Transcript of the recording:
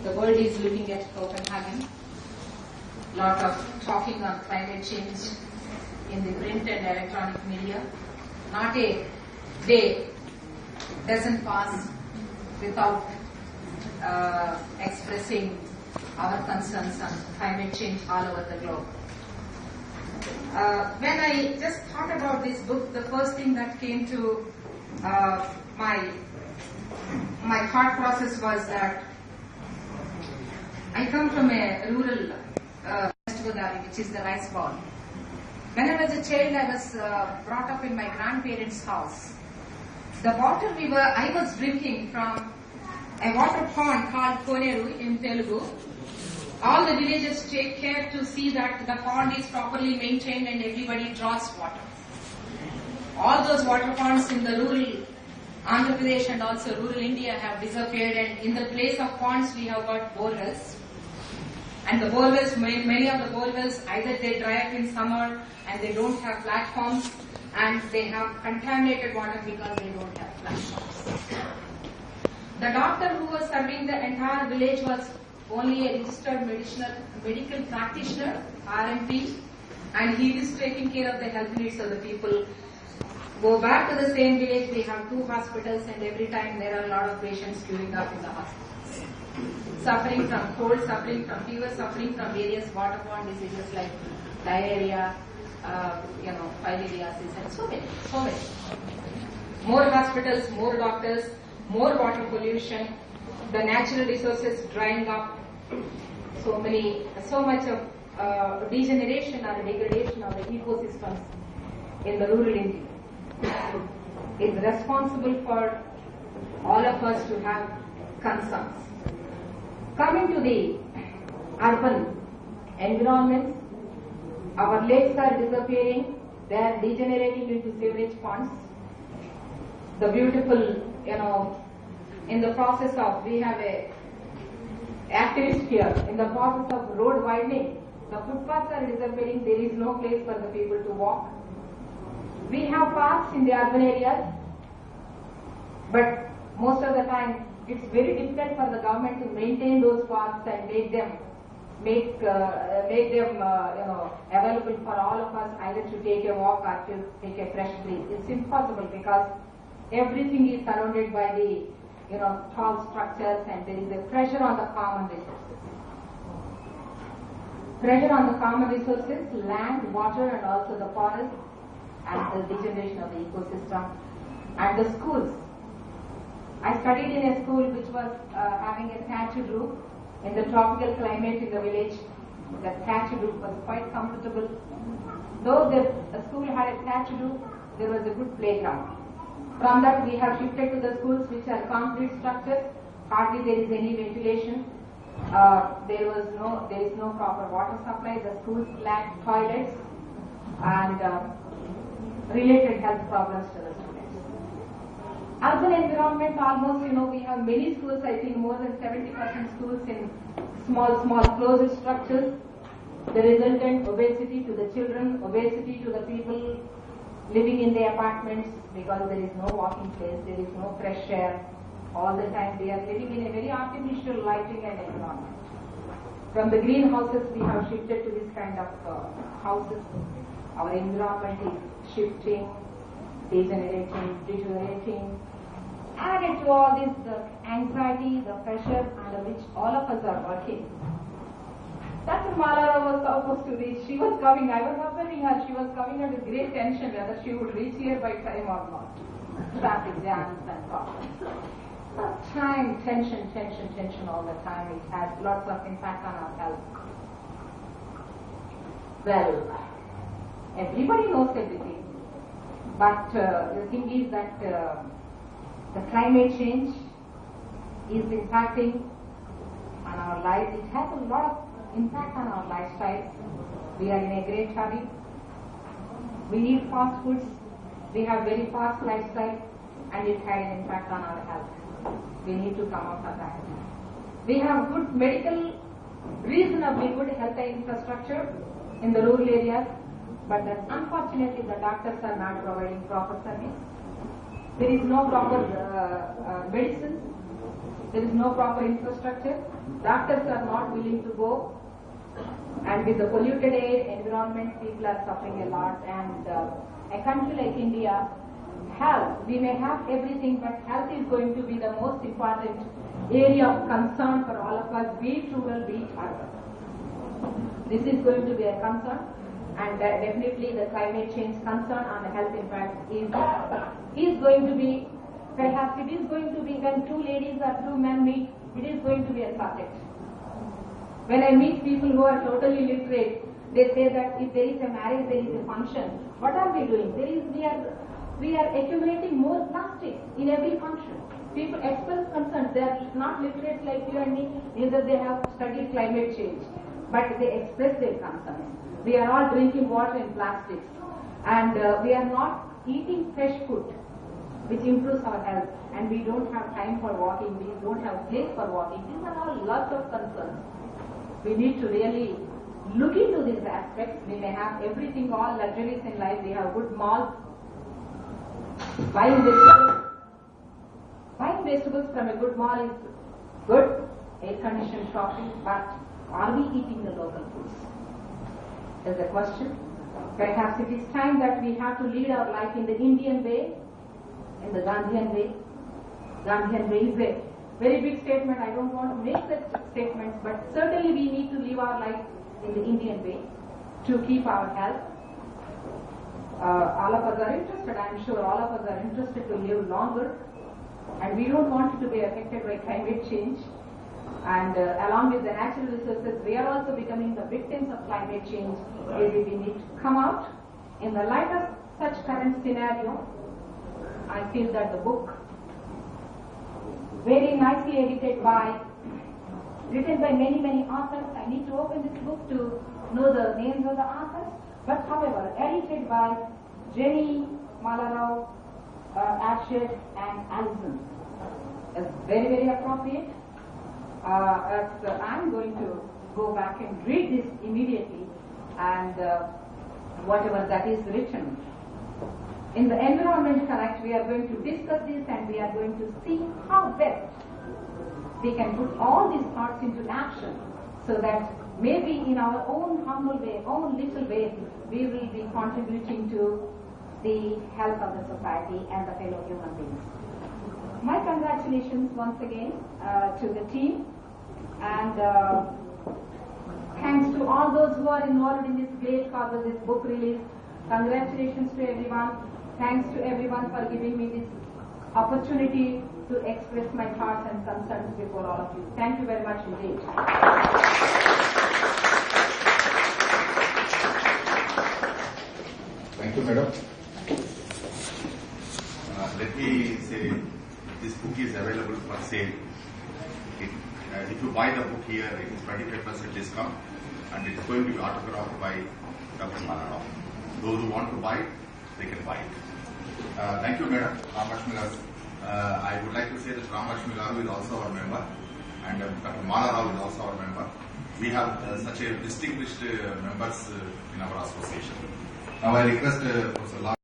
The world is looking at Copenhagen. Lot of talking on climate change in the print and electronic media. Not a day doesn't pass without expressing our concerns on climate change all over the globe. When I just thought about this book, the first thing that came to my thought process was that I come from a rural West Godavari, which is the rice bowl. When I was a child, I was brought up in my grandparents' house. The water I was drinking from a water pond called Koneru in Telugu. All the villagers take care to see that the pond is properly maintained and everybody draws water. All those water ponds in the rural Andhra Pradesh and also rural India have disappeared, and in the place of ponds we have got borewells. And the borewells, many of the borewells, either they dry up in summer and they don't have platforms, and they have contaminated water because they don't have platforms. The doctor who was serving the entire village was only a registered medical practitioner, RMP, and he is taking care of the health needs of the people. Go back to the same village, we have 2 hospitals, and every time there are a lot of patients queuing up in the hospitals. Suffering from cold, suffering from fever, suffering from various waterborne diseases like diarrhea, filariasis, and so many. More hospitals, more doctors, more water pollution, the natural resources drying up, so much of degeneration or degradation of the ecosystems in the rural India is responsible for all of us to have concerns. Coming to the urban environments, our lakes are disappearing, they are degenerating into sewage ponds. The beautiful, in the process of, we have a activist here, in the process of road widening, the footpaths are disappearing, there is no place for the people to walk. We have parks in the urban areas, but most of the time it's very difficult for the government to maintain those parks and make them available for all of us, either to take a walk or to take a fresh breeze. It's impossible because everything is surrounded by the tall structures, and there is a pressure on the common resources. Pressure on the common resources, land, water, and also the forest, and the degeneration of the ecosystem. And the schools. I studied in a school which was having a thatched roof. In the tropical climate in the village, the thatched roof was quite comfortable. Though the school had a thatched roof, there was a good playground. From that we have shifted to the schools which are concrete structures. Hardly there is any ventilation. There is no proper water supply. The schools lack toilets and related health problems to the students. Urban environment, almost, we have many schools, I think more than 70% schools in small closed structures. The resultant obesity to the children, obesity to the people living in the apartments, because there is no walking place, there is no fresh air. All the time they are living in a very artificial lighting and environment. From the greenhouses we have shifted to this kind of houses. Our environment is shifting, deteriorating. Added to all this, the anxiety, the pressure under which all of us are working. Dr. Malara was supposed to reach. She was coming. I was observing her. She was coming under great tension whether she would reach here by time or not. Traffic jams and problems. Time, tension all the time. It has lots of impact on our health. Well, everybody knows everything. But the thing is that the climate change is impacting on our lives. It has a lot of impact on our lifestyles. We are in a great hurry. We need fast foods. We have very fast lifestyle, and it has an impact on our health. We need to come out of that. We have good medical, reasonably good health infrastructure in the rural areas, but unfortunately the doctors are not providing proper service. There is no proper medicine. There is no proper infrastructure. Doctors are not willing to go. And with the polluted air, environment, people are suffering a lot. And a country like India, health, we may have everything, but health is going to be the most important area of concern for all of us, be it rural, be it urban. This is going to be a concern, and definitely the climate change concern on the health impact is going to be, perhaps it is going to be when two ladies or two men meet, it is going to be a subject. When I meet people who are totally literate, they say that if there is a marriage, there is a function. What are we doing? We are accumulating more plastic in every function. People express concerns. They are not literate like you and me, neither they have studied climate change, but they express their concerns. We are all drinking water in plastics, and we are not eating fresh food, which improves our health, and we don't have time for walking. We don't have place for walking. These are all lots of concerns. We need to really look into these aspects. We may have everything, all luxuries in life. We have good malls. Buying vegetables from a good mall is good, air-conditioned shopping, but are we eating the local foods? Is the question. Perhaps it is time that we have to lead our life in the Indian way, in the Gandhian way. Gandhian way is a very big statement. I don't want to make that statement, but certainly we need to live our life in the Indian way to keep our health. All of us are interested, I'm sure all of us are interested to live longer, and we don't want to be affected by climate change. And along with the natural resources, we are also becoming the victims of climate change. Maybe we need to come out. In the light of such current scenario, I feel that the book, very nicely edited by, written by many authors. I need to open this book to know the names of the authors. But however, edited by Jenny, Malarao, Ashid, and Alison, is very appropriate. I'm going to go back and read this immediately, and whatever that is written. In the Environment Connect, we are going to discuss this, and we are going to see how best we can put all these thoughts into action, so that maybe in our own humble way, own little way, we will be contributing to the health of the society and the fellow human beings. My congratulations once again to the team, and thanks to all those who are involved in this great cause of this book release. Congratulations to everyone. Thanks to everyone for giving me this opportunity to express my thoughts and concerns before all of you. Thank you very much indeed. Thank you, madam. Let me say, this book is available for sale. If you buy the book here, it is 25% discount, and it is going to be autographed by Dr. Malarao. Those who want to buy it, they can buy it. Thank you, madam. Ramlakshmi Garu. I would like to say that Ramlakshmi Garu is also our member, and Dr. Malarao is also our member. We have such a distinguished members in our association. Now I request Professor